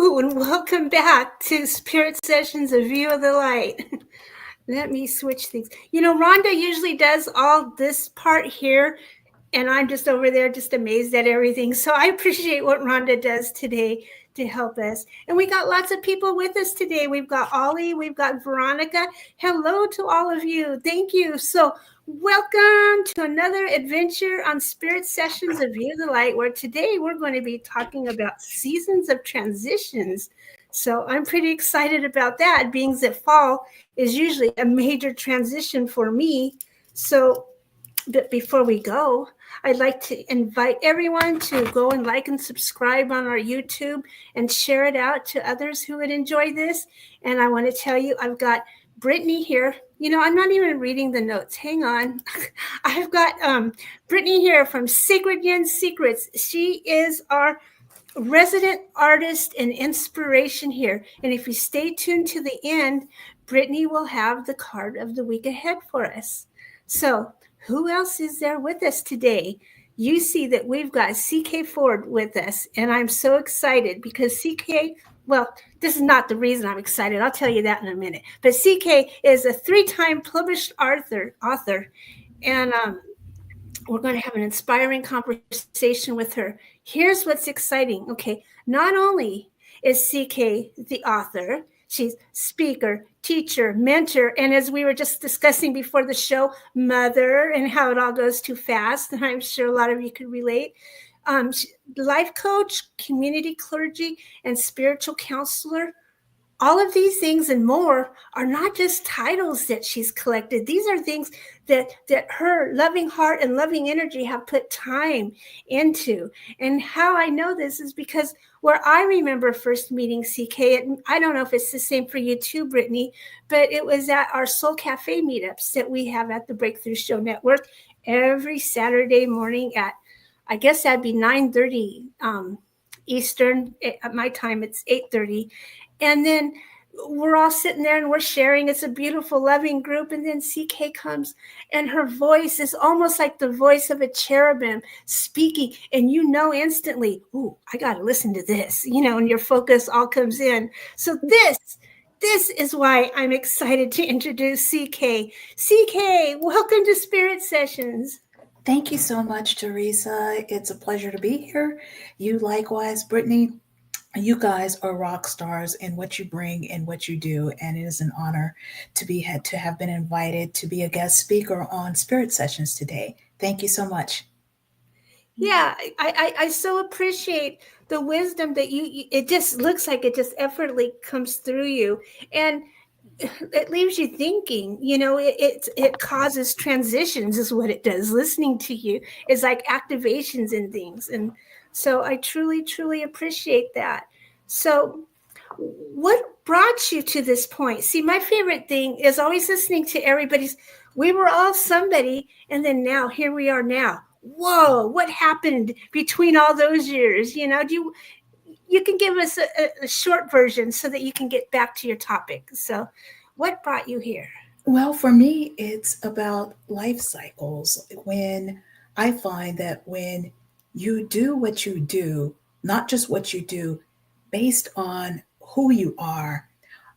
Hello and welcome back to Spirit Sessions, A View of the Light. Let me switch things. Rhonda usually does all this part here, and I'm just over there just amazed at everything. So I appreciate what Rhonda does today to help us. And we got lots of people with us today. We've got Ollie, we've got Veronica. Hello to all of you. Thank you. So welcome to another adventure on Spirit Sessions of View the Light, where today we're going to be talking about seasons of transitions. So I'm pretty excited about that, being that fall is usually a major transition for me. So, but before we go, I'd like to invite everyone to go and like and subscribe on our YouTube and share it out to others who would enjoy this. And I want to tell you, I've got Brittany here. I'm not even reading the notes. Hang on. I've got Brittany here from Sacred Yen Secrets. She is our resident artist and inspiration here. And if you stay tuned to the end, Brittany will have the card of the week ahead for us. So who else is there with us today? You see that we've got CK Ford with us, and I'm so excited because CK, well, this is not the reason I'm excited. I'll tell you that in a minute. But CK is a 3-time published author, and we're going to have an inspiring conversation with her. Here's what's exciting. Okay, not only is CK the author, she's speaker, teacher, mentor, and as we were just discussing before the show, mother, and how it all goes too fast. And I'm sure a lot of you could relate. Life coach, community clergy, and spiritual counselor. All of these things and more are not just titles that she's collected. These are things that her loving heart and loving energy have put time into. And how I know this is because where I remember first meeting CK, and I don't know if it's the same for you too, Brittany, but it was at our Soul Cafe meetups that we have at the Breakthrough Show Network every Saturday morning at, I guess that'd be 9:30 Eastern. At my time, it's 8:30. And then we're all sitting there and we're sharing. It's a beautiful, loving group. And then CK comes and her voice is almost like the voice of a cherubim speaking. And instantly, ooh, I got to listen to this, and your focus all comes in. So this is why I'm excited to introduce CK. CK, welcome to Spirit Sessions. Thank you so much, Teresa. It's a pleasure to be here. You likewise, Brittany. You guys are rock stars in what you bring and what you do, and it is an honor to have been invited to be a guest speaker on Spirit Sessions today. Thank you so much. Yeah, I so appreciate the wisdom that it just looks like it just effortlessly comes through you, and it leaves you thinking. It causes transitions is what it does. Listening to you is like activations and things, and so I truly, truly appreciate that. So what brought you to this point? See, my favorite thing is always listening to everybody's, we were all somebody, and then now, here we are now. Whoa, what happened between all those years? You can give us a short version so that you can get back to your topic. So what brought you here? Well, for me, it's about life cycles. When I find that when you do what you do, not just what you do, based on who you are,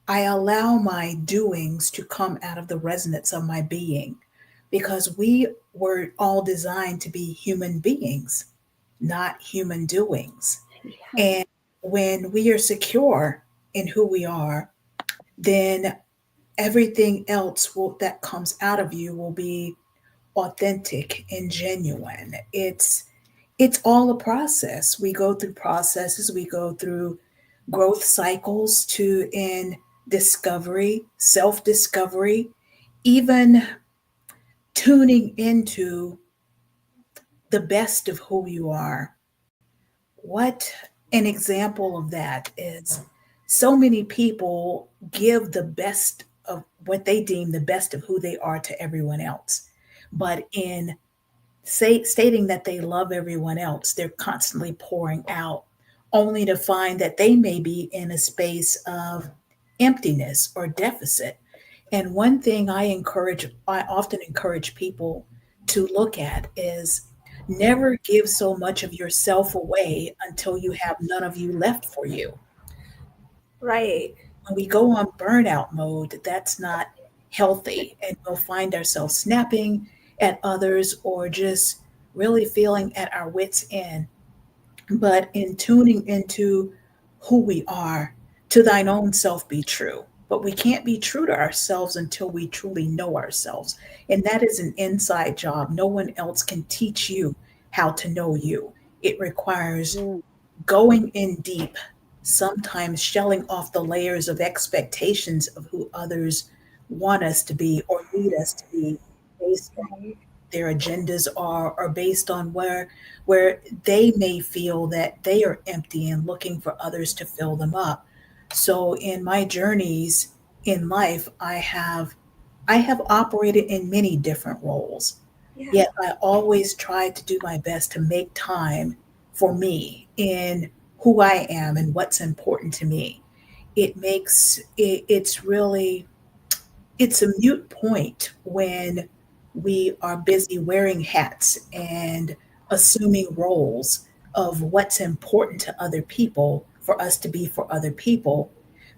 I allow my doings to come out of the resonance of my being, because we were all designed to be human beings, not human doings. Yeah. And when we are secure in who we are, then everything else that comes out of you will be authentic and genuine. It's all a process. We go through processes. We go through growth cycles in discovery, self-discovery, even tuning into the best of who you are. What an example of that is, so many people give the best of what they deem the best of who they are to everyone else. But in stating that they love everyone else, they're constantly pouring out, only to find that they may be in a space of emptiness or deficit. And one thing I often encourage people to look at is never give so much of yourself away until you have none of you left for you. Right. When we go on burnout mode, that's not healthy. And we'll find ourselves snapping at others or just really feeling at our wits' end. But in tuning into who we are, to thine own self be true. But we can't be true to ourselves until we truly know ourselves. And that is an inside job. No one else can teach you how to know you. It requires Mm. going in deep, sometimes shelling off the layers of expectations of who others want us to be or need us to be based on Right. their agendas are or based on where they may feel that they are empty and looking for others to fill them up. So in my journeys in life, I have operated in many different roles, Yeah. yet I always try to do my best to make time for me in who I am and what's important to me. It's a mute point when we are busy wearing hats and assuming roles of what's important to other people for us to be for other people.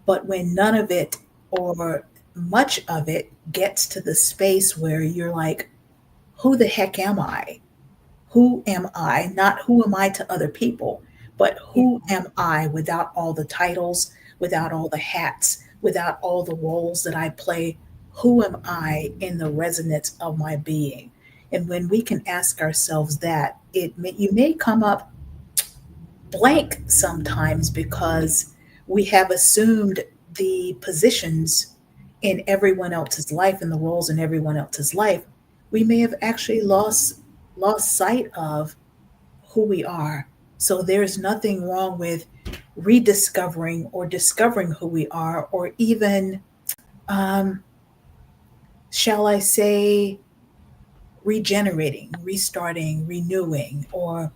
But when none of it or much of it gets to the space where you're like, who the heck am I? Who am I? Not who am I to other people, but Yeah. who am I without all the titles, without all the hats, without all the roles that I play? Who am I in the resonance of my being? And when we can ask ourselves that, you may come up blank sometimes because we have assumed the positions in everyone else's life and the roles in everyone else's life. We may have actually lost sight of who we are. So there's nothing wrong with rediscovering or discovering who we are, or even, um, shall I say, regenerating, restarting, renewing, or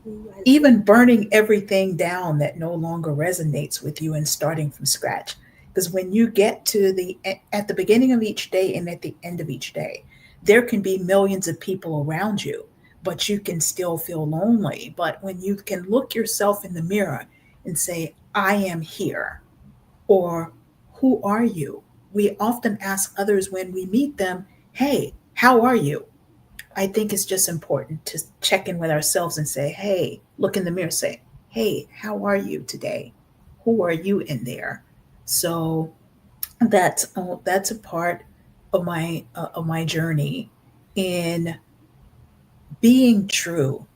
Ooh, even burning everything down that no longer resonates with you and starting from scratch. Because when you get to the at the beginning of each day and at the end of each day, there can be millions of people around you, but you can still feel lonely. But when you can look yourself in the mirror and say, I am here, or who are you? We often ask others when we meet them, hey, how are you? I think it's just important to check in with ourselves and say, hey, look in the mirror, say, hey, how are you today? Who are you in there? So that's a part of my journey in being true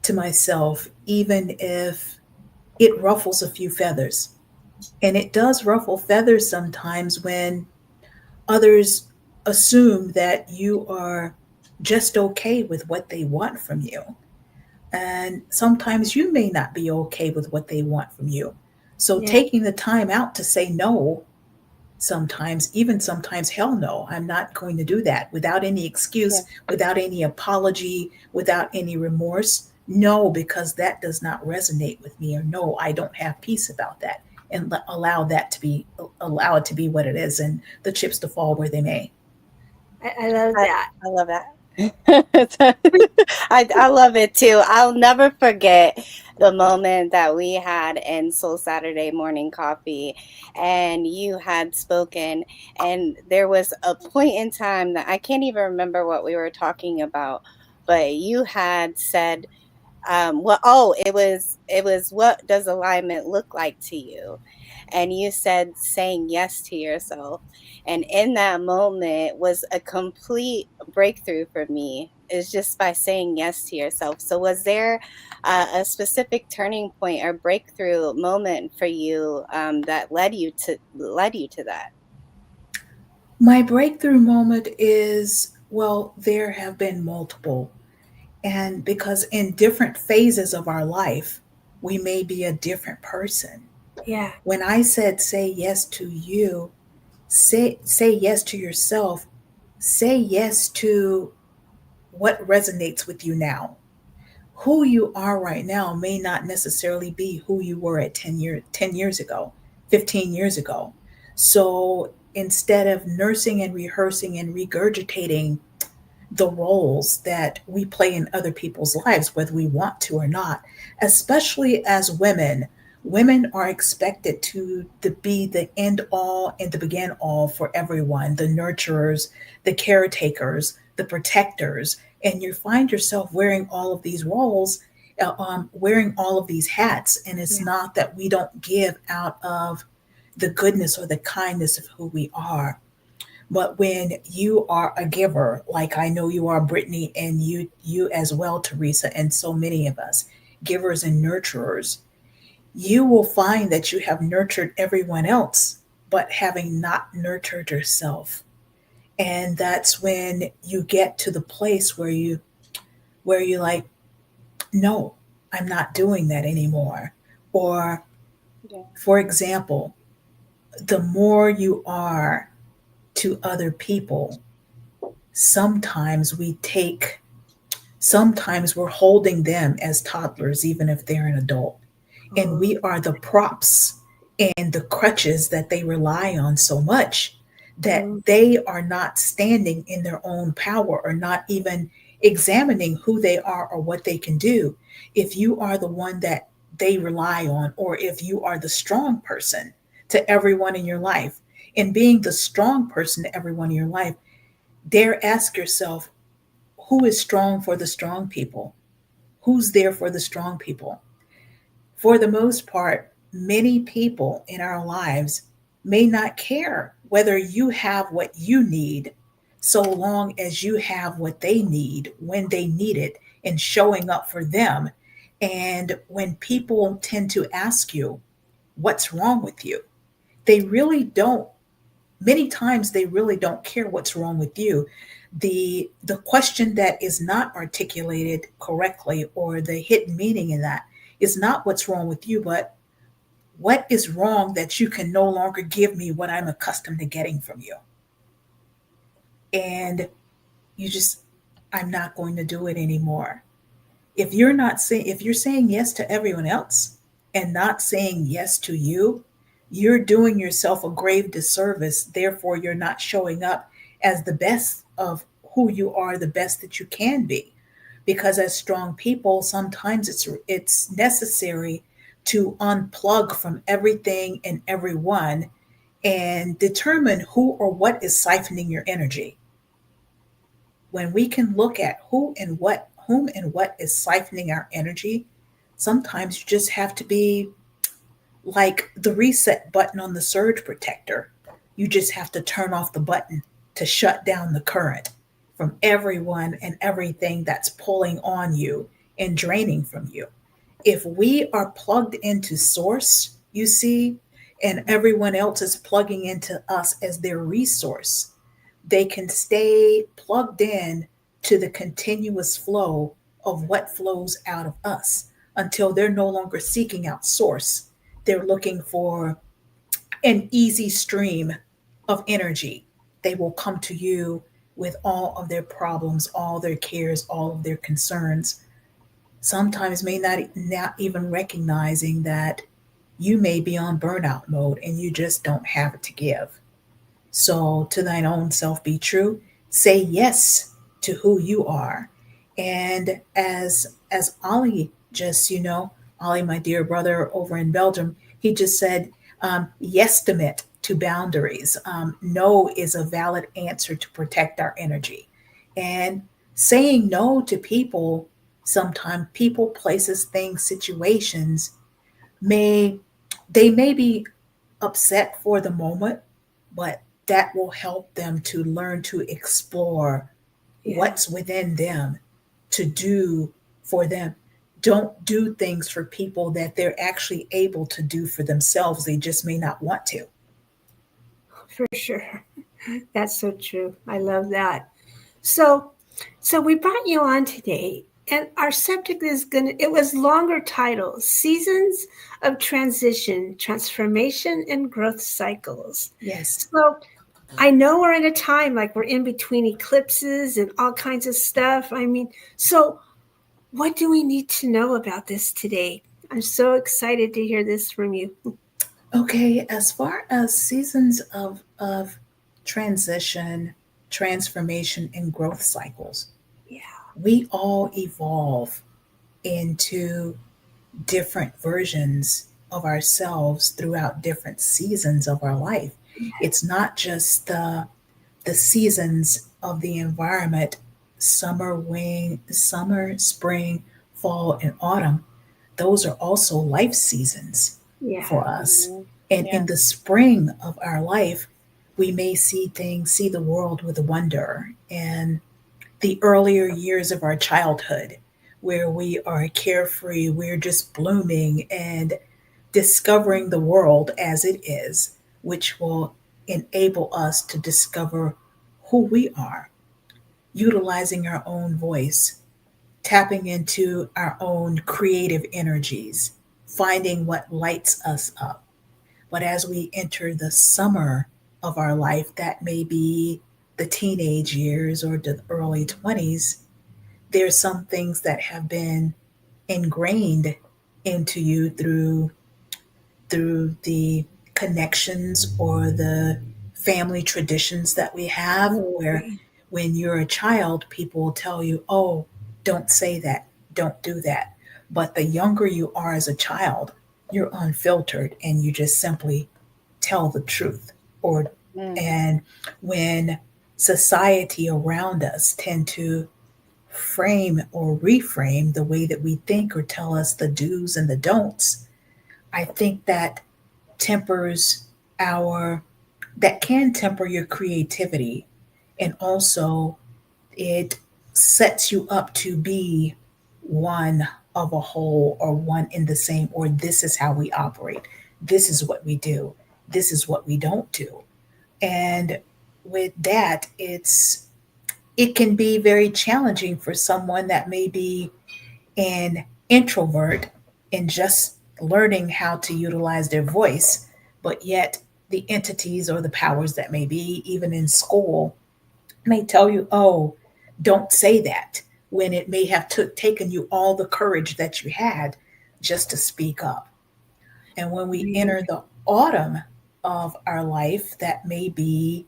to myself, even if it ruffles a few feathers. And it does ruffle feathers sometimes when others assume that you are just okay with what they want from you. And sometimes you may not be okay with what they want from you. So yeah. taking the time out to say no, sometimes, even sometimes, hell no, I'm not going to do that without any Yeah. excuse, without any apology, without any remorse. No, because that does not resonate with me, or no, I don't have peace about that. And allow it to be what it is, and the chips to fall where they may. I love I, that. I love that. I love it too. I'll never forget the moment that we had in Soul Saturday morning coffee, and you had spoken, and there was a point in time that I can't even remember what we were talking about, but you had said, well, oh, it was what does alignment look like to you? And you said saying yes to yourself. And in that moment was a complete breakthrough for me, is just by saying yes to yourself. So was there a specific turning point or breakthrough moment for you, that led you to that? My breakthrough moment is, well, there have been multiple. And because in different phases of our life, we may be a different person. Yeah. When I said say yes to you, say yes to yourself, say yes to what resonates with you now. Who you are right now may not necessarily be who you were at 10 years ago, 15 years ago. So instead of nursing and rehearsing and regurgitating the roles that we play in other people's lives, whether we want to or not, especially as women, Women are expected to be the end all and the begin all for everyone, the nurturers, the caretakers, the protectors. And you find yourself wearing all of these roles, wearing all of these hats. And it's Yeah. not that we don't give out of the goodness or the kindness of who we are. But when you are a giver, like I know you are, Brittany, and you as well, Teresa, and so many of us, givers and nurturers, you will find that you have nurtured everyone else, but having not nurtured yourself. And that's when you get to the place where you like, no, I'm not doing that anymore. Or, Yeah. for example, the more you are to other people, sometimes we take sometimes we're holding them as toddlers, even if they're an adult. And Oh, we are the props and the crutches that they rely on so much that oh, they are not standing in their own power or not even examining who they are or what they can do. If you are the one that they rely on, or if you are the strong person to everyone in your life, and being the strong person to everyone in your life, dare ask yourself, who is strong for the strong people? Who's there for the strong people? For the most part, many people in our lives may not care whether you have what you need, so long as you have what they need when they need it and showing up for them. And when people tend to ask you, what's wrong with you? They really don't Many times they really don't care what's wrong with you. The question that is not articulated correctly, or the hidden meaning in that, is not what's wrong with you, but what is wrong that you can no longer give me what I'm accustomed to getting from you. And you just, I'm not going to do it anymore. If you're saying yes to everyone else and not saying yes to you, you're doing yourself a grave disservice. Therefore, you're not showing up as the best of who you are, the best that you can be. Because as strong people, sometimes it's necessary to unplug from everything and everyone and determine who or what is siphoning your energy. When we can look at whom and what is siphoning our energy, sometimes you just have to be like the reset button on the surge protector. You just have to turn off the button to shut down the current from everyone and everything that's pulling on you and draining from you. If we are plugged into source, you see, and everyone else is plugging into us as their resource, they can stay plugged in to the continuous flow of what flows out of us until they're no longer seeking out source. They're looking for an easy stream of energy. They will come to you with all of their problems, all their cares, all of their concerns. Sometimes may not even recognizing that you may be on burnout mode and you just don't have it to give. So to thine own self be true. Say yes to who you are. And as Ollie just, Ollie, my dear brother over in Belgium, he just said, yestimate to boundaries. No is a valid answer to protect our energy. And saying no to people, sometimes people, places, things, situations may they may be upset for the moment, but that will help them to learn to explore yeah. what's within them to do for them. Don't do things for people that they're actually able to do for themselves. They just may not want to. For sure. That's so true. I love that. So, so we brought you on today, and our subject is it was longer title: Seasons of Transition, Transformation, and Growth Cycles. Yes. So I know we're in a time like we're in between eclipses and all kinds of stuff. I mean, so what do we need to know about this today? I'm so excited to hear this from you. Okay, as far as seasons of transition, transformation, and growth cycles, Yeah. we all evolve into different versions of ourselves throughout different seasons of our life. It's not just the seasons of the environment, summer, spring, fall, and autumn. Those are also life seasons Yeah. for us. Mhm. And Yeah. in the spring of our life, we may see things, see the world with wonder. And the earlier years of our childhood, where we are carefree, we're just blooming and discovering the world as it is, which will enable us to discover who we are, utilizing our own voice, tapping into our own creative energies, finding what lights us up. But as we enter the summer of our life, that may be the teenage years or the early 20s, there's some things that have been ingrained into you through the connections or the family traditions that we have, where when you're a child, people will tell you, oh, don't say that, don't do that. But the younger you are as a child, you're unfiltered and you just simply tell the truth. Or Mm. and when society around us tend to frame or reframe the way that we think or tell us the do's and the don'ts, I think tempers our that can temper your creativity, and also it sets you up to be one of a whole, or one in the same, or this is how we operate, this is what we do, this is what we don't do. And with that, it can be very challenging for someone that may be an introvert and just learning how to utilize their voice, but yet the entities or the powers that may be, even in school, may tell you, oh, don't say that, when it may have taken you all the courage that you had just to speak up. And when we enter the autumn of our life, that may be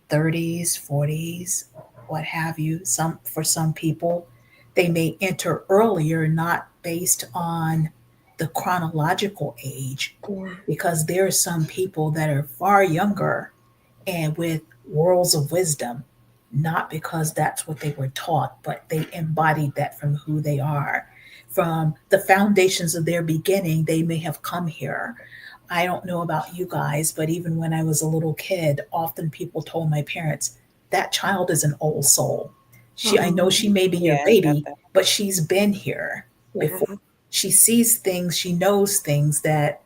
30s, 40s, what have you. For some people, they may enter earlier, not based on the chronological age, Yeah. because there are some people that are far younger and with worlds of wisdom, not because that's what they were taught, but they embodied that from who they are. From the foundations of their beginning, they may have come here. I don't know about you guys, but even when I was a little kid, often people told my parents, that child is an old soul. I know she may be your Yeah, I got baby, that. but she's been here before. Yeah. She sees things, she knows things that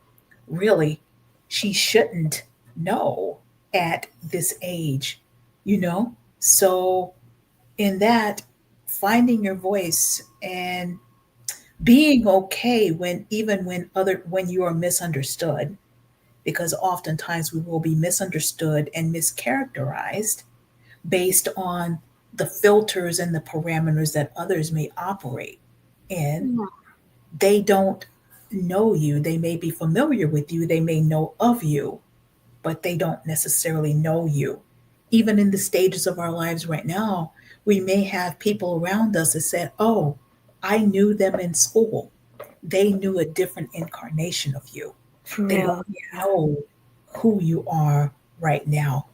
really she shouldn't know at this age, you know? So, in that, finding your voice and being okay when, even when you are misunderstood, because oftentimes we will be misunderstood and mischaracterized based on the filters and the parameters that others may operate in. Yeah. They don't know you. They may be familiar with you, they may know of you, but they don't necessarily know you. Even in the stages of our lives right now, we may have people around us that said, oh, I knew them in school. They knew a different incarnation of you. For They don't real. Yeah. know who you are right now.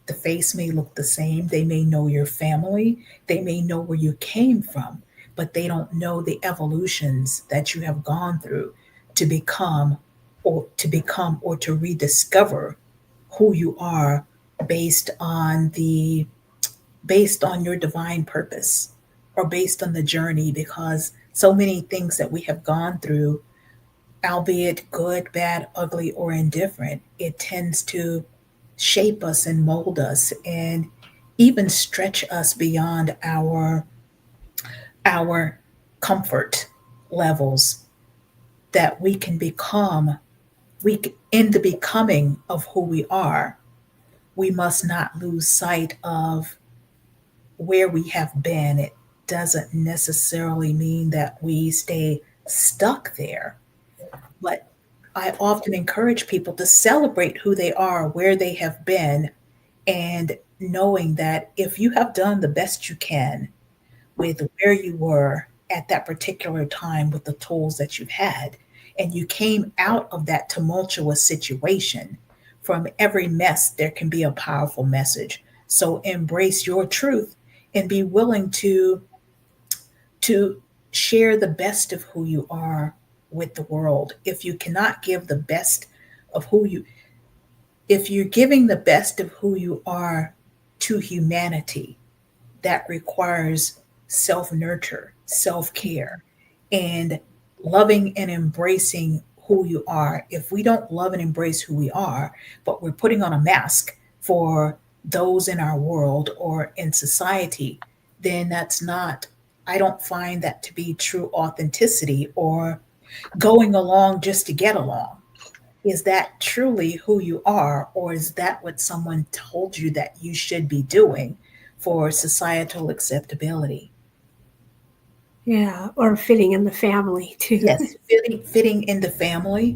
The face may look the same. They may know your family. They may know where you came from, but they don't know the evolutions that you have gone through to become or to rediscover who you are, based on your divine purpose, or based on the journey, because so many things that we have gone through, albeit good, bad, ugly, or indifferent, it tends to shape us and mold us, and even stretch us beyond our comfort levels, that we can become in the becoming of who we are. We must not lose sight of where we have been. It doesn't necessarily mean that we stay stuck there, but I often encourage people to celebrate who they are, where they have been, and knowing that if you have done the best you can with where you were at that particular time with the tools that you've had, and you came out of that tumultuous situation. From every mess, there can be a powerful message. So embrace your truth and be willing to share the best of who you are with the world. If you cannot give the best of who you, if you're giving the best of who you are to humanity, that requires self nurture, self care, and loving and embracing who you are. If we don't love and embrace who we are, but we're putting on a mask for those in our world or in society, then that's not, I don't find that to be true authenticity or going along just to get along. Is that truly who you are, or is that what someone told you that you should be doing for societal acceptability? Yeah, or fitting in the family too. Yes, fitting in the family.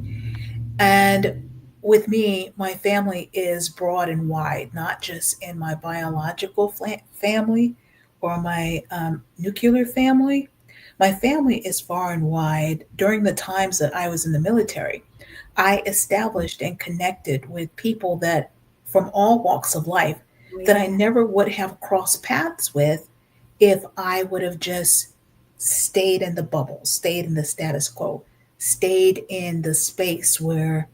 And with me, my family is broad and wide, not just in my biological family or my nuclear family. My family is far and wide. During the times that I was in the military, I established and connected with people that from all walks of life that I never would have crossed paths with if I would have just stayed in the bubble, stayed in the status quo, stayed in the space where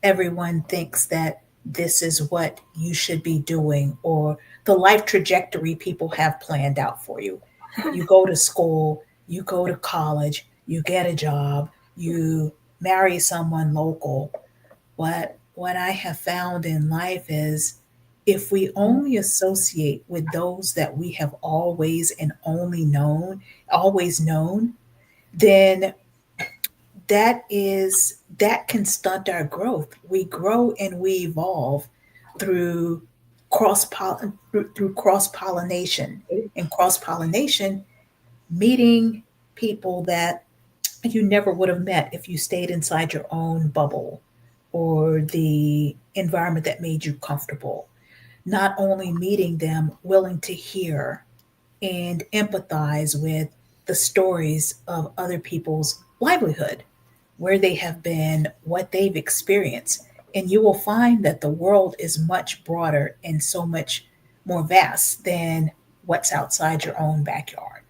everyone thinks that this is what you should be doing or the life trajectory people have planned out for you. You go to school, you go to college, you get a job, you marry someone local. What I have found in life is if we only associate with those that we have always known, then that can stunt our growth. We grow and we evolve through cross pollination, and cross pollination meeting people that you never would have met if you stayed inside your own bubble or the environment that made you comfortable. Not only meeting them, willing to hear and empathize with the stories of other people's livelihood, where they have been, what they've experienced. And you will find that the world is much broader and so much more vast than what's outside your own backyard.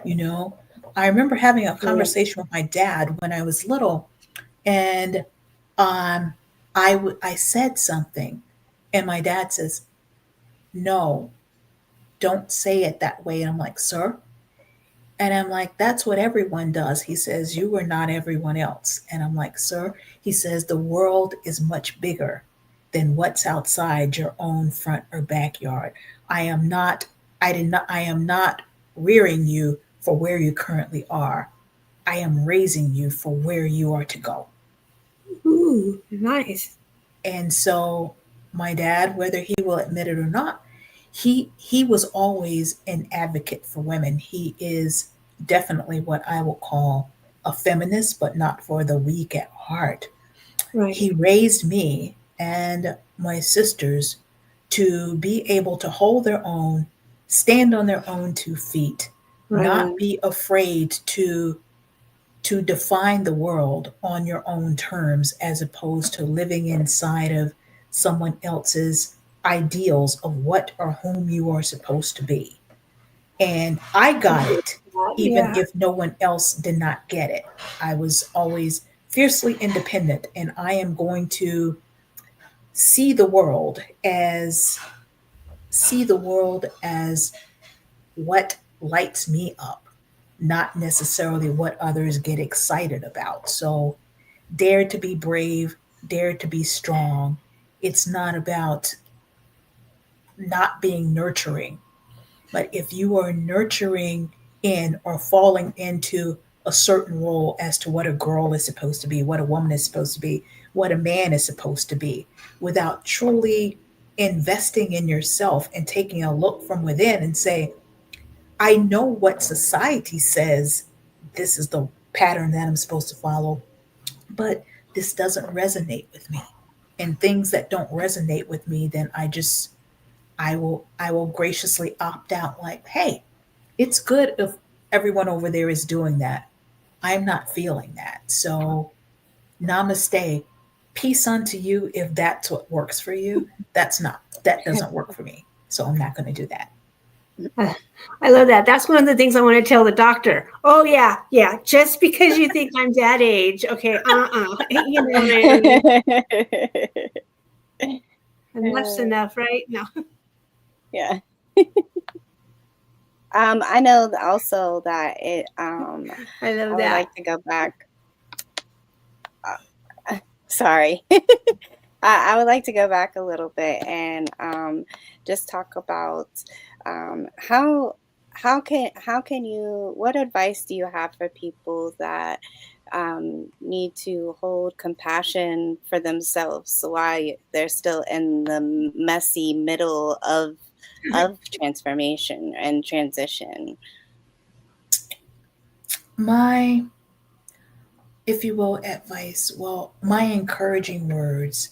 You know, I remember having a conversation with my dad when I was little, and um, I said something, and my dad says, "No, don't say it that way." And I'm like, "Sir?" And I'm like, "That's what everyone does." He says, "You are not everyone else." And I'm like, "Sir," he says, "the world is much bigger than what's outside your own front or backyard. I am not, I am not rearing you for where you currently are. I am raising you for where you are to go." Ooh, nice. And so my dad, whether he will admit it or not, he was always an advocate for women. He is definitely what I will call a feminist, but not for the weak at heart. Right. He raised me and my sisters to be able to hold their own, stand on their own 2 feet, Right not on. be afraid to define the world on your own terms as opposed to living inside of someone else's ideals of what or whom you are supposed to be. And I got it, even Yeah. if no one else did not get it. I was always fiercely independent, and I am going to see the world as see the world as what lights me up, not necessarily what others get excited about. So dare to be brave, dare to be strong. It's not about not being nurturing, but if you are nurturing in or falling into a certain role as to what a girl is supposed to be, what a woman is supposed to be, what a man is supposed to be, without truly investing in yourself and taking a look from within and say, I know what society says this is the pattern that I'm supposed to follow, but this doesn't resonate with me. And things that don't resonate with me, then I will graciously opt out like, hey, it's good if everyone over there is doing that. I'm not feeling that. So namaste, peace unto you. If that's what works for you, that doesn't work for me. So I'm not going to do that. I love that. That's one of the things I want to tell the doctor. Oh yeah, yeah. Just because you think I'm that age, okay? You know what I mean? Enough's enough, right? No. Yeah. I know also that I love would that. like to go back. Sorry. I would like to go back a little bit and just talk about how can you, what advice do you have for people that need to hold compassion for themselves while they're still in the messy middle of transformation and transition? My, if you will, advice, well, my encouraging words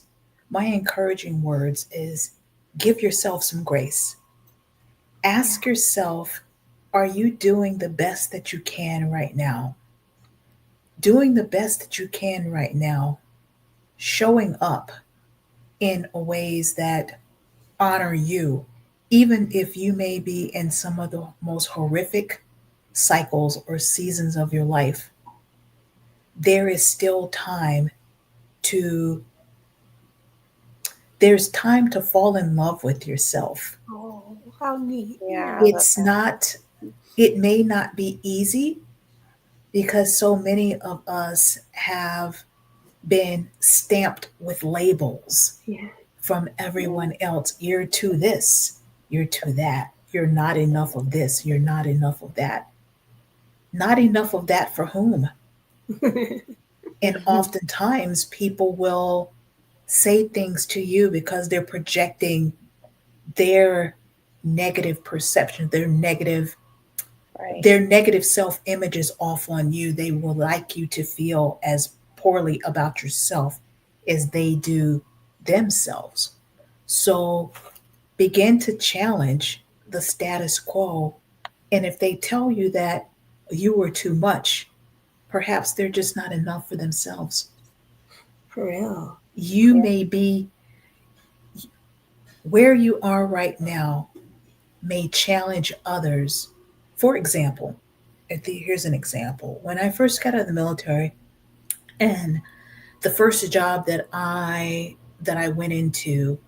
is give yourself some grace. Ask yourself, are you doing the best that you can right now? Doing the best that you can right now, showing up in ways that honor you, even if you may be in some of the most horrific cycles or seasons of your life, there is still time to there's time to fall in love with yourself. Oh, how neat. Yeah, I love It's that. not, it may not be easy because so many of us have been stamped with labels Yeah. from everyone else. You're to this, you're to that, you're not enough of this, you're not enough of that. Not enough of that for whom? And oftentimes people will say things to you because they're projecting their negative perception, Right. their negative self images off on you. They will like you to feel as poorly about yourself as they do themselves. So begin to challenge the status quo. And if they tell you that you were too much, perhaps they're just not enough for themselves. For real. You Yeah. may be where you are right now, may challenge others. For example, here's an example. When I first got out of the military, and the first job that I went into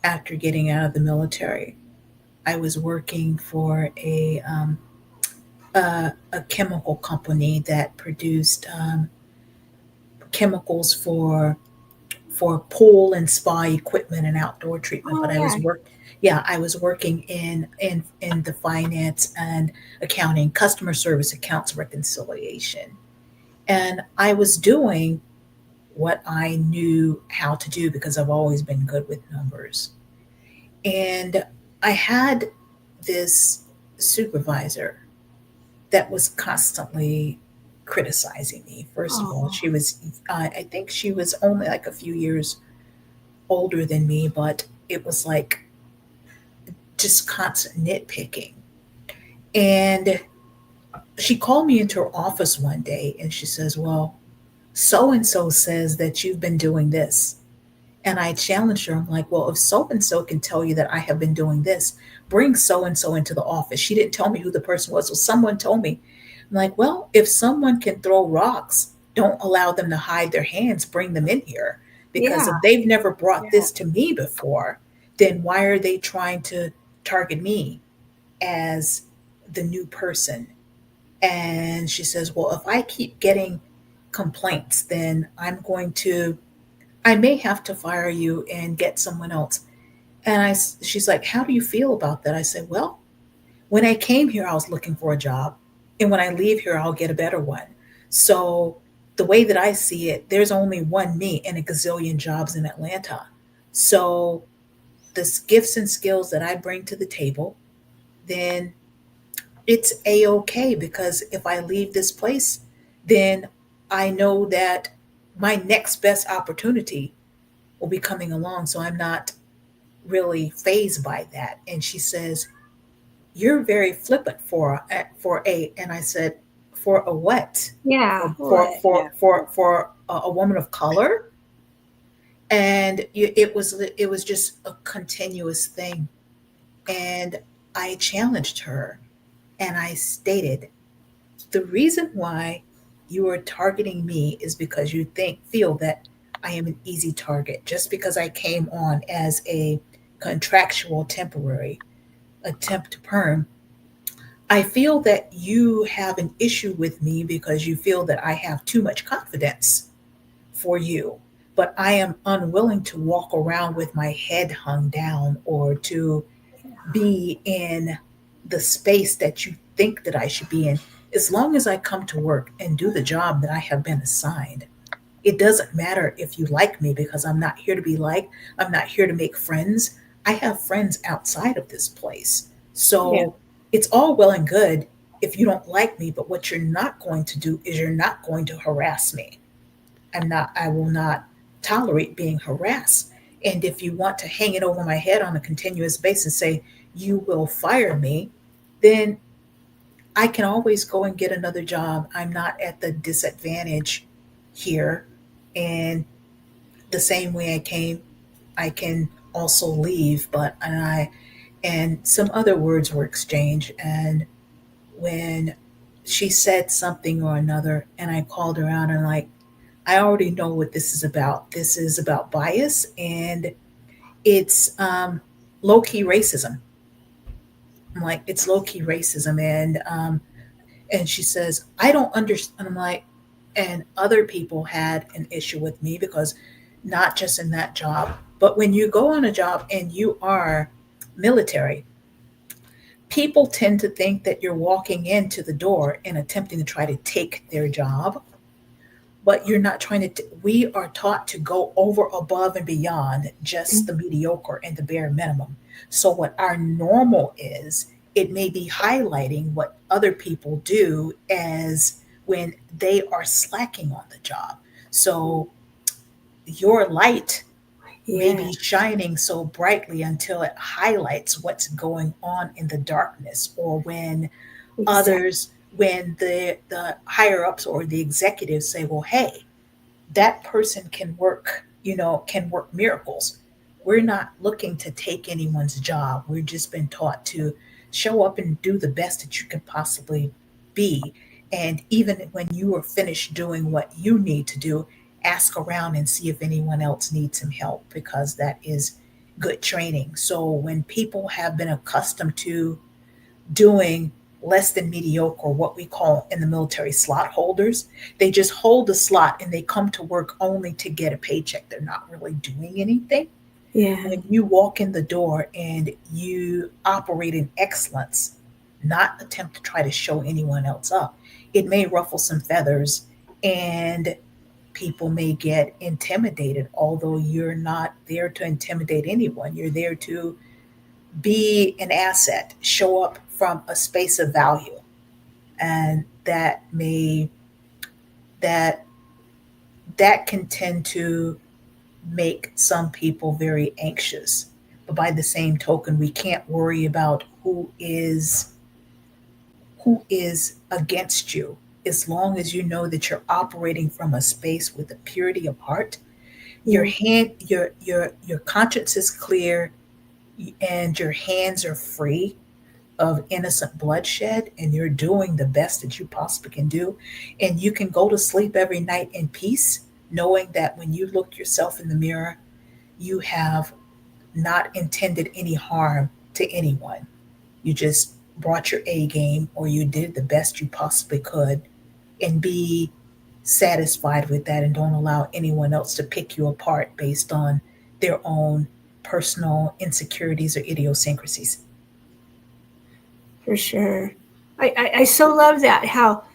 after getting out of the military, I was working for a chemical company that produced chemicals for pool and spa equipment and outdoor treatment. Oh But yeah. I was working in the finance and accounting, customer service, accounts reconciliation, and I was doing what I knew how to do because I've always been good with numbers. And I had this supervisor that was constantly criticizing me. First of all, Oh. I think she was only like a few years older than me, but it was like just constant nitpicking. And she called me into her office one day and she says, well, so and so says that you've been doing this. And I challenged her. I'm like, well, if so and so can tell you that I have been doing this, bring so and so into the office. She didn't tell me who the person was. So someone told me. I'm like, well, if someone can throw rocks, don't allow them to hide their hands, bring them in here. Because Yeah. if they've never brought Yeah. this to me before, then why are they trying to target me as the new person? And she says, well, if I keep getting complaints, then I may have to fire you and get someone else. And she's like, how do you feel about that? I said, well, when I came here, I was looking for a job. And when I leave here, I'll get a better one. So the way that I see it, there's only one me and a gazillion jobs in Atlanta. So the gifts and skills that I bring to the table, then it's a-okay, because if I leave this place, then I know that my next best opportunity will be coming along. So I'm not really phased by that. And she says, you're very flippant and I said, for a what? Yeah. For What? for Yeah. for for a woman of color, and it was just a continuous thing. And I challenged her, and I stated, the reason why you are targeting me is because you feel that I am an easy target just because I came on as a contractual temporary attempt to perm. I feel that you have an issue with me because you feel that I have too much confidence for you, but I am unwilling to walk around with my head hung down or to be in the space that you think that I should be in. As long as I come to work and do the job that I have been assigned, it doesn't matter if you like me, because I'm not here to be liked. I'm not here to make friends. I have friends outside of this place. Yeah. So it's all well and good if you don't like me, but what you're not going to do is you're not going to harass me. I will not tolerate being harassed. And if you want to hang it over my head on a continuous basis, say you will fire me, then I can always go and get another job. I'm not at the disadvantage here. And the same way I came, I can also leave. And some other words were exchanged. And when she said something or another, and I called her out and like, I already know what this is about. This is about bias, and it's low key racism. I'm like, it's low key racism, and she says, I don't understand. I'm like, and other people had an issue with me because not just in that job, but when you go on a job and you are military, people tend to think that you're walking into the door and attempting to try to take their job, but you're not trying to. We are taught to go over, above, and beyond just the mediocre and the bare minimum. So, what our normal is, it may be highlighting what other people do as when they are slacking on the job. So, your light may Yeah. be shining so brightly until it highlights what's going on in the darkness, or when Exactly. others, when the higher ups or the executives say, well, hey, that person can work, can work miracles. We're not looking to take anyone's job. We've just been taught to show up and do the best that you can possibly be. And even when you are finished doing what you need to do, ask around and see if anyone else needs some help, because that is good training. So when people have been accustomed to doing less than mediocre, what we call in the military slot holders, they just hold the slot and they come to work only to get a paycheck. They're not really doing anything. Yeah. When you walk in the door and you operate in excellence, not attempt to try to show anyone else up, it may ruffle some feathers and people may get intimidated, although you're not there to intimidate anyone. You're there to be an asset, show up from a space of value. And that that can tend to make some people very anxious. But by the same token, we can't worry about who is against you, as long as you know that you're operating from a space with a purity of heart. Your Yeah. your conscience is clear, and your hands are free of innocent bloodshed, and you're doing the best that you possibly can do, and you can go to sleep every night in peace, knowing that when you look yourself in the mirror, you have not intended any harm to anyone. You just brought your A game, or you did the best you possibly could, and be satisfied with that, and don't allow anyone else to pick you apart based on their own personal insecurities or idiosyncrasies. For sure. I so love that, how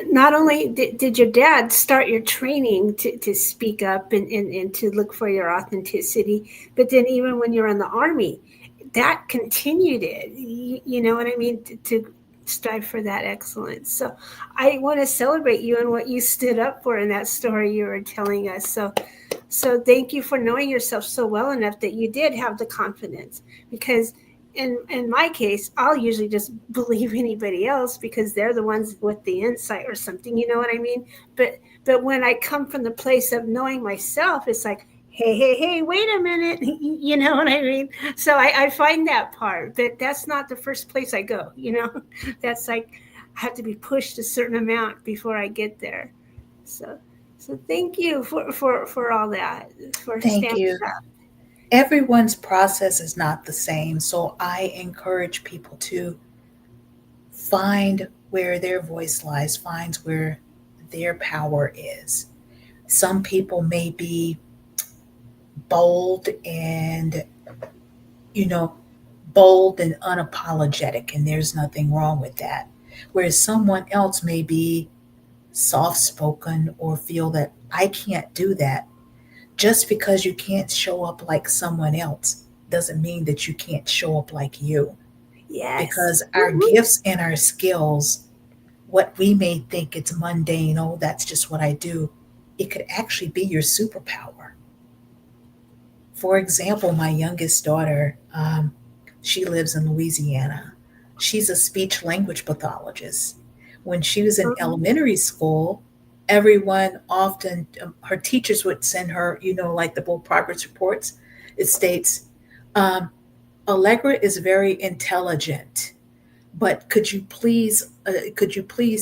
not only did your dad start your training to speak up and to look for your authenticity, but then even when you're in the army, that continued it. You know what I mean? To strive for that excellence. So I want to celebrate you and what you stood up for in that story you were telling us. So thank you for knowing yourself so well enough that you did have the confidence, because in my case, I'll usually just believe anybody else because they're the ones with the insight or something. You know what I mean? But when I come from the place of knowing myself, it's like, hey, wait a minute. You know what I mean? So I find that part, but that's not the first place I go. You know, that's like I have to be pushed a certain amount before I get there. So so thank you for all that, for Thank standing you. up. Everyone's process is not the same. So I encourage people to find where their voice lies, finds where their power is. Some people may be bold and, you know, bold and unapologetic, and there's nothing wrong with that. Whereas someone else may be soft spoken or feel that I can't do that. Just because you can't show up like someone else doesn't mean that you can't show up like you. Yes. Because our gifts and our skills, what we may think it's mundane, oh, that's just what I do, it could actually be your superpower. For example, my youngest daughter, she lives in Louisiana. She's a speech language pathologist. When she was in elementary school, everyone often, her teachers would send her, like the little progress reports. It states, um, Allegra is very intelligent, but could you please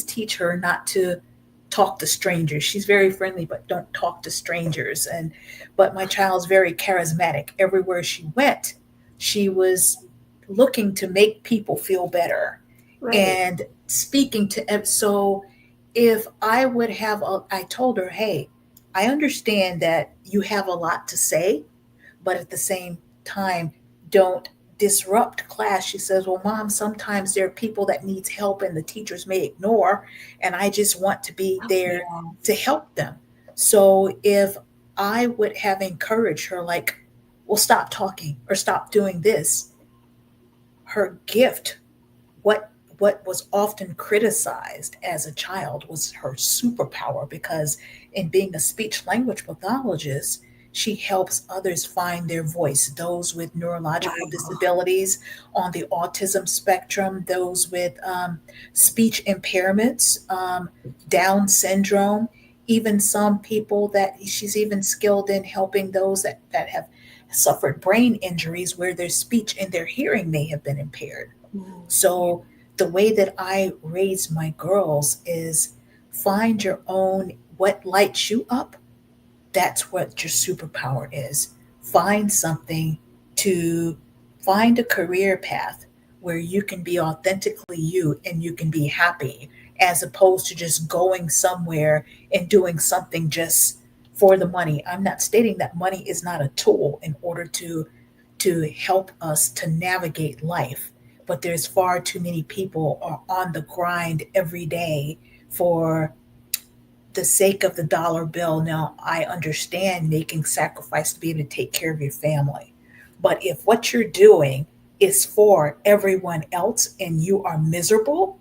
teach her not to talk to strangers? She's very friendly, but don't talk to strangers. And but my child's very charismatic. Everywhere she went, she was looking to make people feel better Right. and speaking to. So if I would have, I told her, hey, I understand that you have a lot to say, but at the same time, don't disrupt class. She says, well, mom, sometimes there are people that needs help and the teachers may ignore, and I just want to be there to Yes. help them. So if I would have encouraged her, like, well, stop talking or stop doing this, her gift, what was often criticized as a child, was her superpower, because in being a speech language pathologist, she helps others find their voice, those with neurological Wow. disabilities on the autism spectrum, those with speech impairments, Down syndrome, even some people that she's even skilled in helping those that have suffered brain injuries where their speech and their hearing may have been impaired. So the way that I raise my girls is find your own, what lights you up. That's what your superpower is. Find something to find a career path where you can be authentically you and you can be happy, as opposed to just going somewhere and doing something just for the money. I'm not stating that money is not a tool in order to help us to navigate life, but there's far too many people are on the grind every day for the sake of the dollar bill. Now, I understand making sacrifice to be able to take care of your family. But if what you're doing is for everyone else and you are miserable,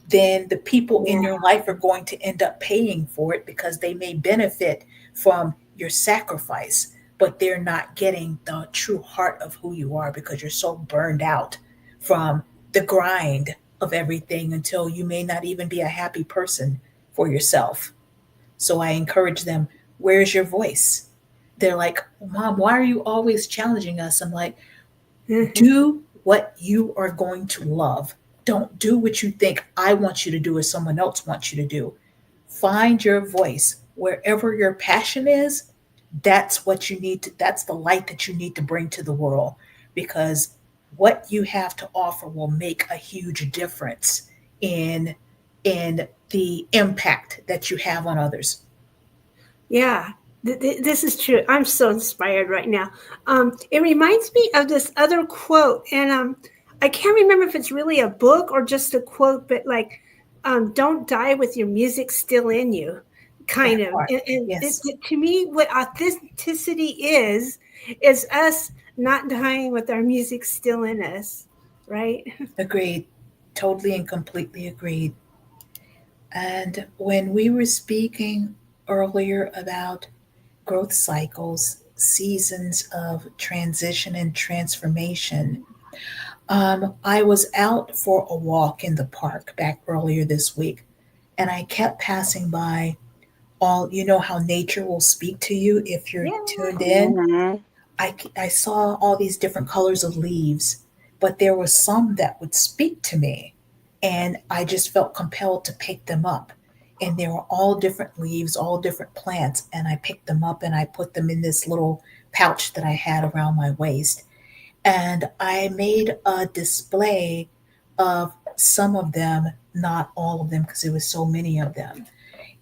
then the people in Yeah. your life are going to end up paying for it because they may benefit from your sacrifice, but they're not getting the true heart of who you are because you're so burned out from the grind of everything until you may not even be a happy person for yourself. So I encourage them, where's your voice? They're like, Mom, why are you always challenging us? I'm like, do what you are going to love. Don't do what you think I want you to do or someone else wants you to do. Find your voice. Wherever your passion is, that's what you need to, that's the light that you need to bring to the world, because what you have to offer will make a huge difference in the impact that you have on others. Yeah, this is true. I'm so inspired right now. It reminds me of this other quote, and I can't remember if it's really a book or just a quote, but like, "Don't die with your music still in you," kind That of. part. And Yes. to me, what authenticity is us not dying with our music still in us, right? Agreed. Totally and completely agreed. And when we were speaking earlier about growth cycles, seasons of transition and transformation, I was out for a walk in the park back earlier this week, and I kept passing by all, you know, how nature will speak to you if you're Yeah. tuned in. Mhm. I saw all these different colors of leaves, but there were some that would speak to me, and I just felt compelled to pick them up. And they were all different leaves, all different plants, and I picked them up and I put them in this little pouch that I had around my waist. And I made a display of some of them, not all of them, because there was so many of them.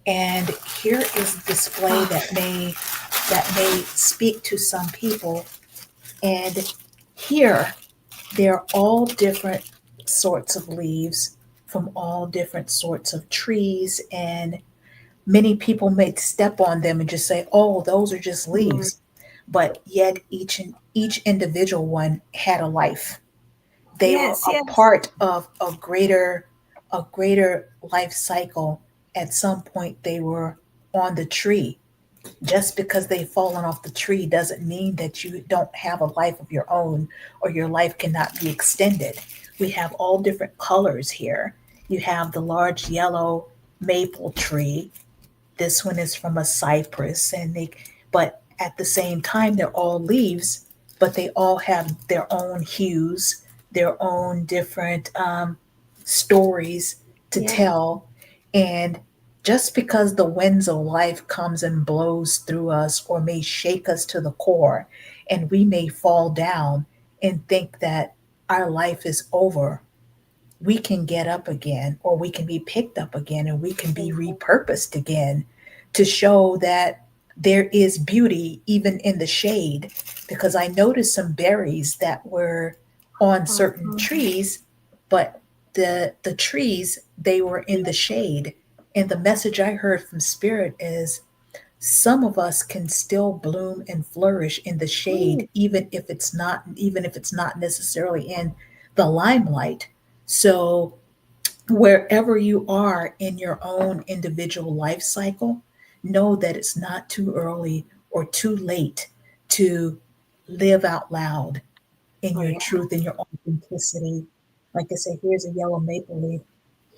And here is a display that may speak to some people. And here they're all different sorts of leaves from all different sorts of trees. And many people may step on them and just say, oh, those are just Mm. leaves. But yet each individual one had a life. They were Yes, a yes. part of a greater life cycle. At some point they were on the tree. Just because they've fallen off the tree doesn't mean that you don't have a life of your own or your life cannot be extended. We have all different colors here. You have the large yellow maple tree. This one is from a cypress, but at the same time they're all leaves, but they all have their own hues, their own different stories to Yeah. tell. And just because the winds of life comes and blows through us or may shake us to the core, and we may fall down and think that our life is over, we can get up again, or we can be picked up again, and we can be Mhm. repurposed again to show that there is beauty even in the shade. Because I noticed some berries that were on certain Mhm. trees, but the trees, they were in the shade. And the message I heard from spirit is some of us can still bloom and flourish in the shade, Mm. even if it's not necessarily in the limelight. So wherever you are in your own individual life cycle, know that it's not too early or too late to live out loud in Oh your yeah. truth, in your authenticity. Like I said, here's a yellow maple leaf.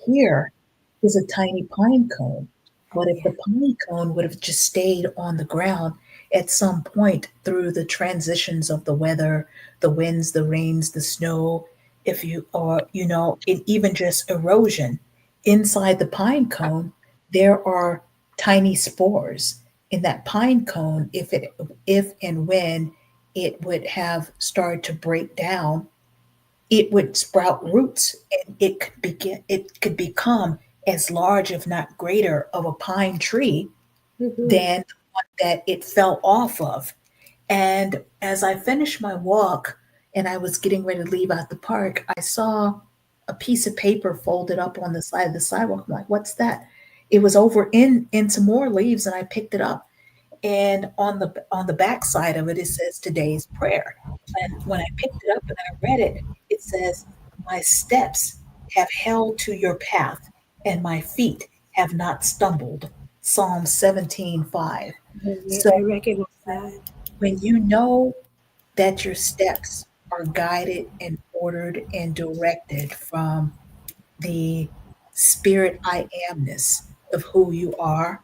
Here is a tiny pine cone. Oh But if yeah. the pine cone would have just stayed on the ground at some point through the transitions of the weather, the winds, the rains, the snow, if you, or, even just erosion, inside the pine cone, there are tiny spores in that pine cone. If and when it would have started to break down, it would sprout roots, and it could become as large, if not greater, of a pine tree Mhm. than the one that it fell off of. And as I finished my walk and I was getting ready to leave out the park, I saw a piece of paper folded up on the side of the sidewalk. I'm like, what's that? It was over in some more leaves, and I picked it up. And on the back side of it, it says today's prayer. And when I picked it up and I read it, it says, "My steps have held to your path, and my feet have not stumbled." Psalm 17:5. Yeah, I So recognize that. when you know that your steps are guided and ordered and directed from the spirit I amness of who you are,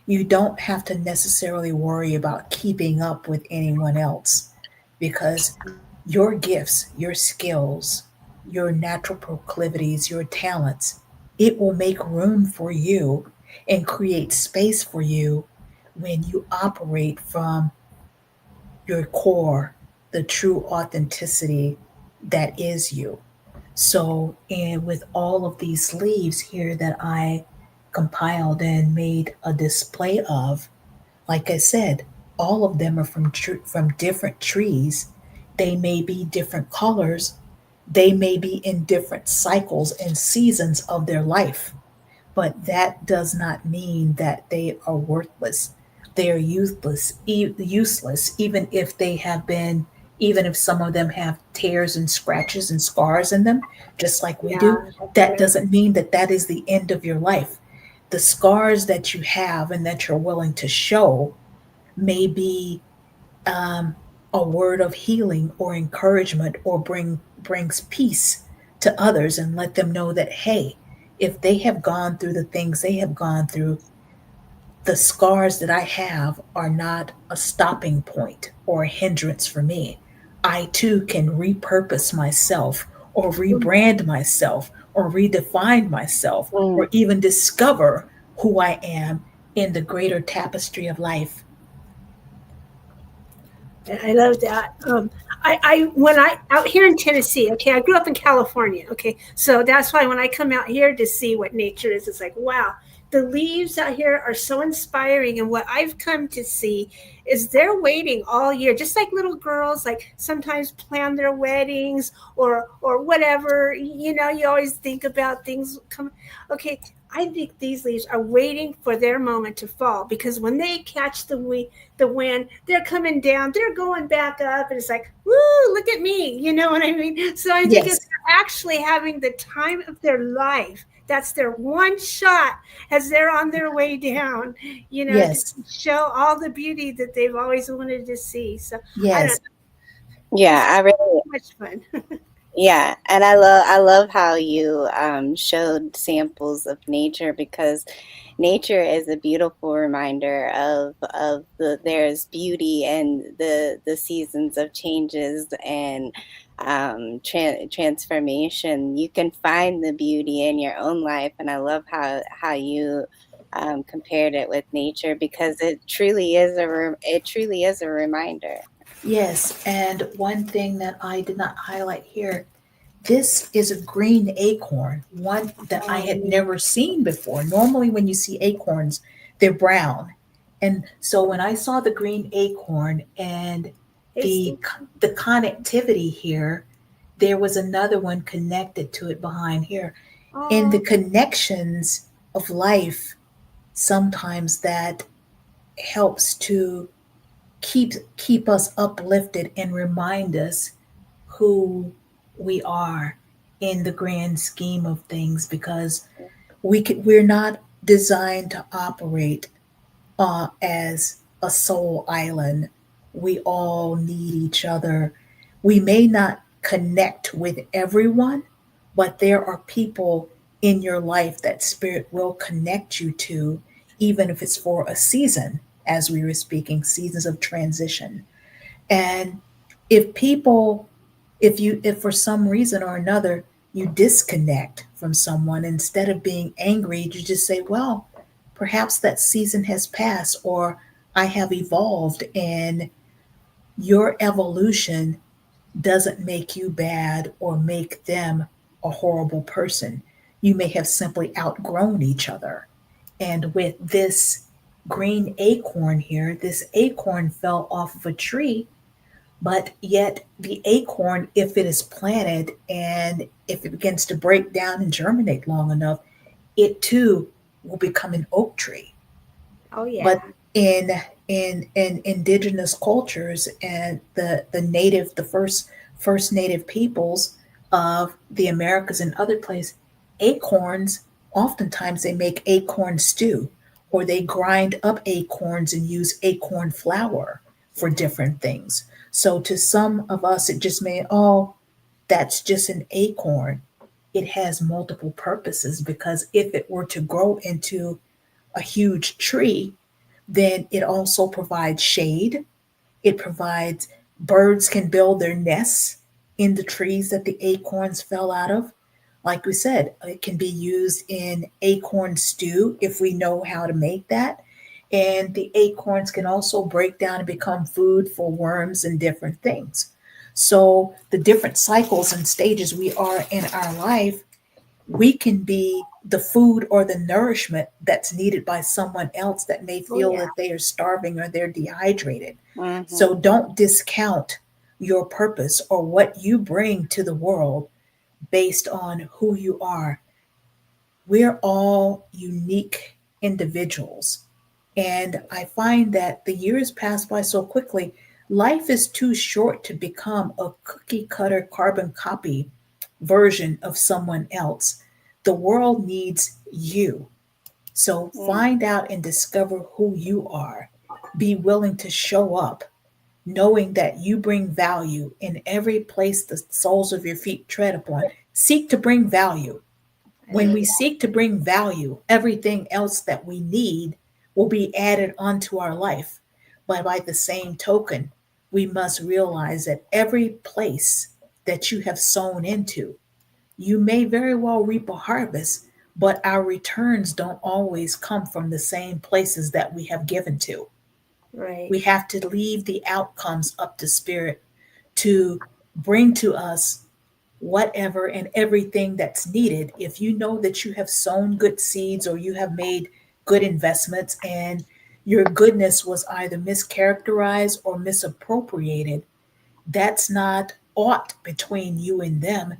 you don't have to necessarily worry about keeping up with anyone else, because your gifts, your skills, your natural proclivities, your talents, it will make room for you and create space for you when you operate from your core, the true authenticity that is you. So, and with all of these leaves here that I compiled and made a display of, like I said, all of them are from different trees. They may be different colors. They may be in different cycles and seasons of their life, but that does not mean that they are worthless. They are useless, even if some of them have tears and scratches and scars in them, just like we Yeah, do. that's That right. doesn't mean that that is the end of your life. The scars that you have and that you're willing to show may be a word of healing or encouragement, or bring brings peace to others and let them know that, hey, if they have gone through the things they have gone through, the scars that I have are not a stopping point or a hindrance for me. I too can repurpose myself or rebrand myself or redefine myself or Mm. even discover who I am in the greater tapestry of life. I love that. When I out here in Tennessee, okay, I grew up in California, okay, so that's why when I come out here to see what nature is, it's like, wow, the leaves out here are so inspiring. And what I've come to see is they're waiting all year, just like little girls, like sometimes plan their weddings or whatever. You know, you always think about things come. Okay, I think these leaves are waiting for their moment to fall because when they catch the wind, they're coming down, they're going back up, and it's like, woo, look at me. You know what I mean? So I think it's Yes, actually having the time of their life. That's their one shot as they're on their way down, you know, to yes, show all the beauty that they've always wanted to see. So I don't yes, know. Yeah, This is I really, so much fun. yeah, and I love how you showed samples of nature, because nature is a beautiful reminder of there's beauty and the seasons of changes and transformation. You can find the beauty in your own life, and I love how you compared it with nature, because it truly is a reminder. yes. And one thing that I did not highlight here, this is a green acorn, one that I had never seen before. Normally, when you see acorns, they're brown. And so when I saw the green acorn and the Tasty. the connectivity here, there was another one connected to it behind here. In the Oh, connections of life, sometimes that helps to keep us uplifted and remind us who we are in the grand scheme of things, because we're not designed to operate as a sole island. We all need each other. We may not connect with everyone, but there are people in your life that spirit will connect you to, even if it's for a season, as we were speaking, seasons of transition. And if people, if for some reason or another you disconnect from someone, instead of being angry, you just say, well, perhaps that season has passed, or I have evolved, and your evolution doesn't make you bad or make them a horrible person. You may have simply outgrown each other. And with this green acorn here, this acorn fell off of a tree, but yet the acorn, if it is planted and if it begins to break down and germinate long enough, it too will become an oak tree. oh But yeah. in indigenous cultures and the native, the first native peoples of the Americas and other places, acorns, oftentimes they make acorn stew, or they grind up acorns and use acorn flour for different things. So to some of us it just may, oh, that's just an acorn. It has multiple purposes, because if it were to grow into a huge tree, then it also provides shade. It provides, birds can build their nests in the trees that the acorns fell out of. Like we said, it can be used in acorn stew if we know how to make that. And the acorns can also break down and become food for worms and different things. So, the different cycles and stages we are in our life, we can be the food or the nourishment that's needed by someone else that may Oh feel yeah. that they are starving or they're dehydrated. So Hmm. don't discount your purpose or what you bring to the world based on who you are. We're all unique individuals. And I find that the years pass by so quickly. Life is too short to become a cookie cutter carbon copy version of someone else. The world needs you. So Mm. find out and discover who you are. Be willing to show up knowing that you bring value in every place the soles of your feet tread upon. Seek to bring value. When we seek to bring value, everything else that we need will be added onto our life. But by the same token, we must realize that every place that you have sown into, you may very well reap a harvest, but our returns don't always come from the same places that we have given to. Right. We have to leave the outcomes up to spirit to bring to us whatever and everything that's needed. If you know that you have sown good seeds or you have made good investments and your goodness was either mischaracterized or misappropriated, that's not aught between you and them.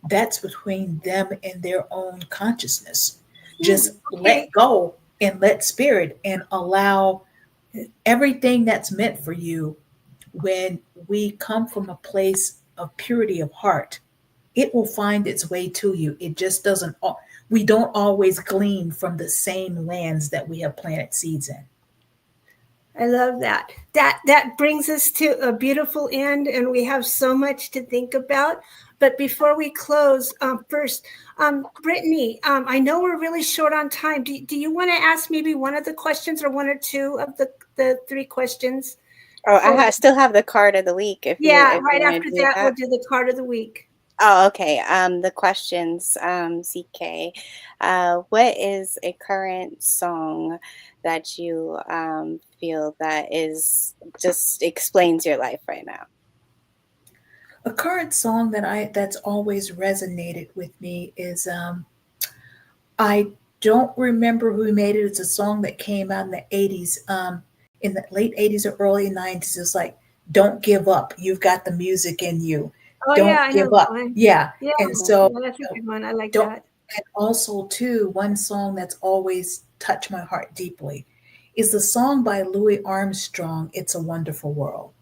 That's between them and their own consciousness. Just Okay. let go and let spirit and allow everything that's meant for you. When we come from a place of purity of heart, it will find its way to you. It just doesn't, we don't always glean from the same lands that we have planted seeds in. I love that. That brings us to a beautiful end, and we have so much to think about. But before we close, first, Brittany, I know we're really short on time. Do you want to ask maybe one of the questions or one or two of the three questions? Oh, I still have the card of the week. If Yeah, you right want to after do that, that. we'll do the card of the week. Oh, okay. The questions, CK. What is a current song that you feel that is just explains your life right now? A current song that's always resonated with me is I don't remember who made it. It's a song that came out in the 80s, in the late 80s or early 90s. It's like, don't give up. You've got the music in you. Oh, Don't yeah, I know give that up. one. Yeah. Yeah, And so that's a good one. I like don't, that. and also too, one song that's always touched my heart deeply is the song by Louis Armstrong, It's a Wonderful World.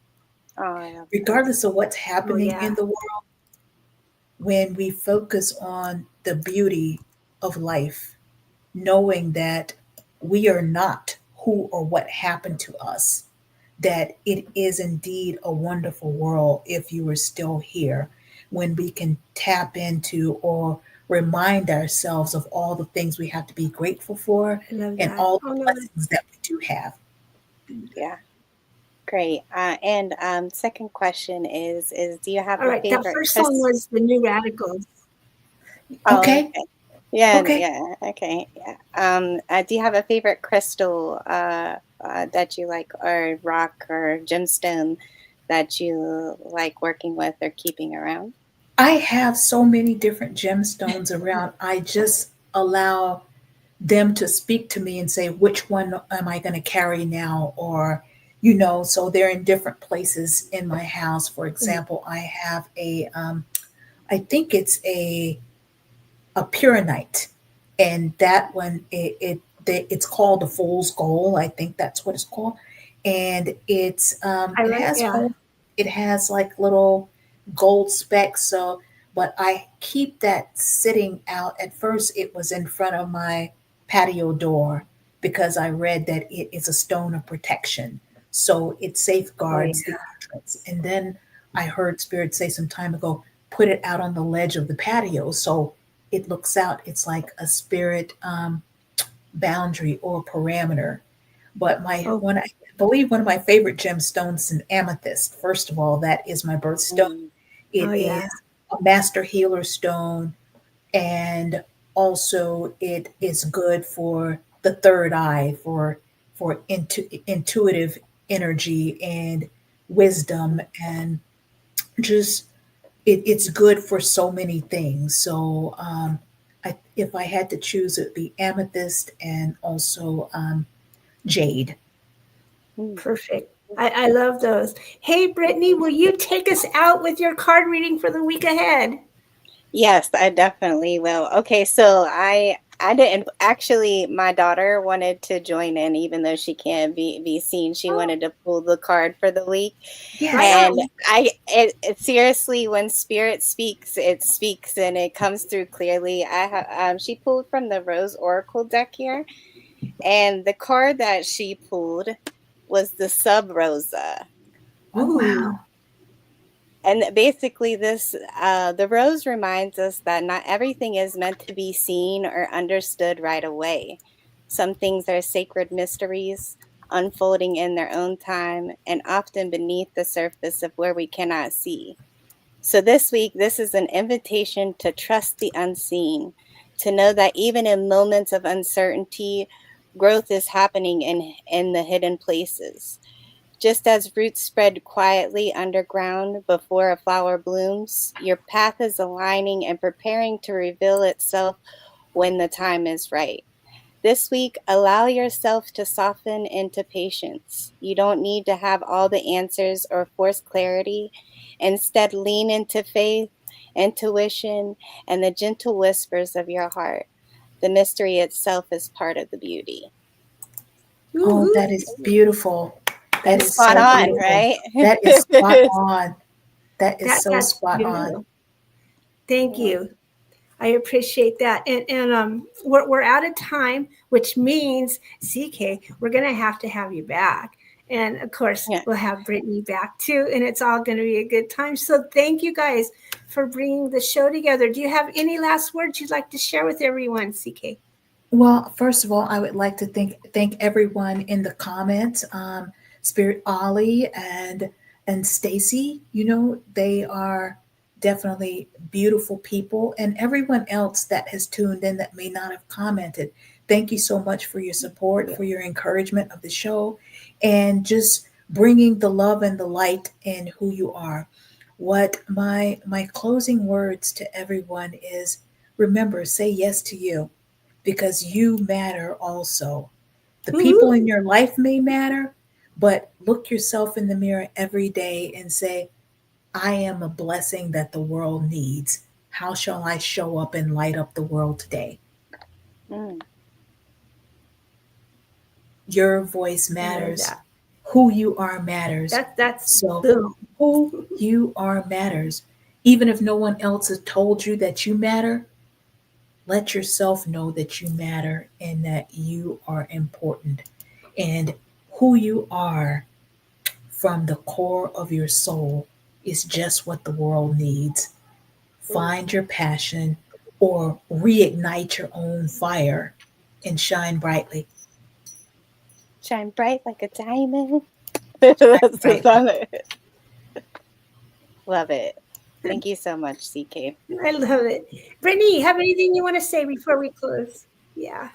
Oh, I love that. Regardless of what's Oh, happening yeah. in the world, when we focus on the beauty of life, knowing that we are not who or what happened to us, that it is indeed a wonderful world if you are still here, when we can tap into or remind ourselves of all the things we have to be grateful for I love and that. all Oh, the no. blessings that we do have. Yeah, great. And second question is do you have All a right. That favorite first song Chris? was The New Radicals. Oh, Okay, okay. Yeah, okay. yeah, okay, yeah. Do you have a favorite crystal that you like, or rock or gemstone that you like working with or keeping around? I have so many different gemstones around. I just allow them to speak to me and say, which one am I going to carry now? Or, so they're in different places in my house. For example, I have I think it's a Pyrenite, and that one, it's called the Fool's Gold. I think that's what it's called. And I it like, has yeah. it has like little gold specks. So, but I keep that sitting out. At first, it was in front of my patio door because I read that it is a stone of protection. So it Oh, yeah. safeguards the entrance. And then I heard Spirit say some time ago, put it out on the ledge of the patio. So it looks out, it's like a spirit boundary or parameter. But Oh, I believe one of my favorite gemstones is an amethyst. First of all, that is my birthstone. Mm, oh, It yeah. is a master healer stone, and also it is good for the third eye, for intuitive energy and wisdom, and just it's good for so many things. So if I had to choose, it'd be amethyst and also jade. mm. Perfect. I love those. Hey, Brittany, will you take us out with your card reading for the week ahead? Yes, I definitely will. Okay, so I didn't actually. My daughter wanted to join in, even though she can't be seen. She Oh, wanted to pull the card for the week, right Yes. and on. it seriously, when spirit speaks, it speaks and it comes through clearly. She pulled from the Rose Oracle deck here, and the card that she pulled was the Sub Rosa. Oh, wow. And basically, the rose reminds us that not everything is meant to be seen or understood right away. Some things are sacred mysteries, unfolding in their own time, and often beneath the surface of where we cannot see. So this week, this is an invitation to trust the unseen, to know that even in moments of uncertainty, growth is happening in the hidden places. Just as roots spread quietly underground before a flower blooms, your path is aligning and preparing to reveal itself when the time is right. This week, allow yourself to soften into patience. You don't need to have all the answers or force clarity. Instead, lean into faith, intuition, and the gentle whispers of your heart. The mystery itself is part of the beauty. Oh, that is beautiful. That is Spot so on, beautiful. right? That is spot on. That is so That's spot beautiful. on. Thank you. I appreciate that. And we're out of time, which means, CK, we're going to have you back. And of course, Yeah. we'll have Brittany back too. And it's all going to be a good time. So thank you guys for bringing the show together. Do you have any last words you'd like to share with everyone, CK? Well, first of all, I would like to thank everyone in the comments, Spirit Ollie and Stacy. You know, they are definitely beautiful people, and everyone else that has tuned in that may not have commented. Thank you so much for your support, for your encouragement of the show, and just bringing the love and the light in who you are. What my closing words to everyone is: remember, say yes to you, because you matter also. The people in your life may matter, but look yourself in the mirror every day and say, I am a blessing that the world needs. How shall I show up and light up the world today? Mm. Your voice matters. Who you are matters. That's So boom. who you are matters. Even if no one else has told you that you matter, let yourself know that you matter and that you are important. And who you are from the core of your soul is just what the world needs. Find your passion or reignite your own fire and shine brightly. Shine bright like a diamond. That's the song. Love it. Thank you so much, CK. I love it. Brittany, have anything you want to say before we close? Yeah.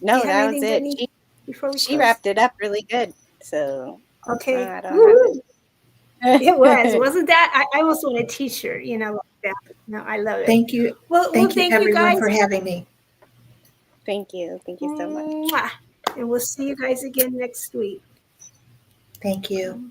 No, that was it. Brittany, before we She close? wrapped it up really good. So Okay. I don't have it. It was, wasn't that? I almost want a T-shirt, you know, like that. No, I love it. Thank you. Well, Thank you thank you everyone guys. for having me. Thank you. Thank you so much. Mwah. And we'll see you guys again next week. Thank you.